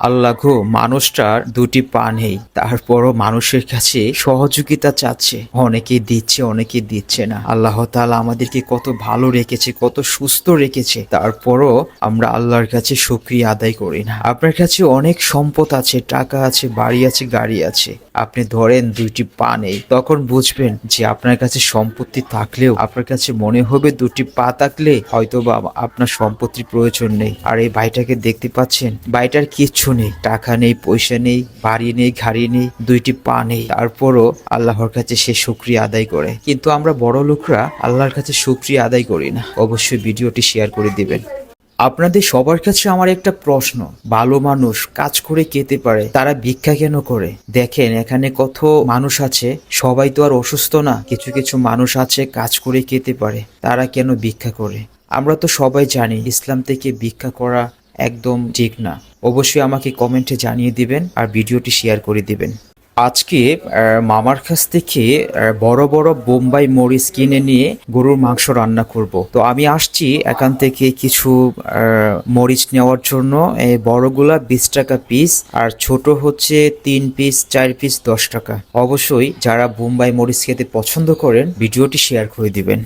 আল্লাহ গো, মানুষটার দুটি পা নেই, তারপরও মানুষের কাছে সহযোগিতা চাচ্ছে। অনেকে দিচ্ছে, অনেকে দিচ্ছে না। আল্লাহ তাআলা আমাদেরকে কত ভালো রেখেছে, কত সুস্থ রেখেছে, তারপরও আমরা আল্লাহর কাছে শুকরিয়া আদায় করি না। আপনার কাছে অনেক সম্পদ আছে, টাকা আছে, বাড়ি আছে, গাড়ি আছে, আপনি ধরেন দুইটি পা নেই, তখন বুঝবেন যে আপনার কাছে সম্পত্তি থাকলেও আপনার কাছে মনে হবে দুটি পা থাকলে হয়তোবা আপনার সম্পত্তির প্রয়োজন নেই। আর এই ভাইটাকে দেখতে পাচ্ছেন, ভাইটার কিচ্ছু নেই, টাকা নেই, পয়সা নেই, বাড়ি নেই, গাড়ি নেই, দুইটি পা নেই, তারপরও আল্লাহর কাছে সে শুকরিয়া আদায় করে। কিন্তু আমরা বড় লোকরা আল্লাহর কাছে শুকরিয়া আদায় করি না। অবশ্যই ভিডিওটি শেয়ার করে দিবেন। আপনাদের সবার কাছে আমার একটা প্রশ্ন, ভালো মানুষ কাজ করে খেতে পারে, তারা ভিক্ষা কেন করে? দেখেন এখানে কত মানুষ আছে, সবাই তো আর অসুস্থ না। কিছু কিছু মানুষ আছে কাজ করে খেতে পারে, তারা কেন ভিক্ষা করে? আমরা তো সবাই জানি ইসলাম থেকে ভিক্ষা করা একদম ঠিক না। অবশ্যই আমাকে কমেন্টে জানিয়ে দিবেন আর ভিডিওটি শেয়ার করে দিবেন। আজকে মামার কাছ থেকে বড় বড় বোম্বাই মরিচ কিনে নিয়ে গরুর মাংস রান্না করব। তো আমি আসছি এখান থেকে কিছু মরিচ নেওয়ার জন্য। এই বড়গুলা 20 টাকা পিস, আর ছোট হচ্ছে 3 পিস, 4 পিস 10 টাকা। অবশ্যই যারা বোম্বাই মরিচ খেতে পছন্দ করেন ভিডিওটি শেয়ার করে দিবেন।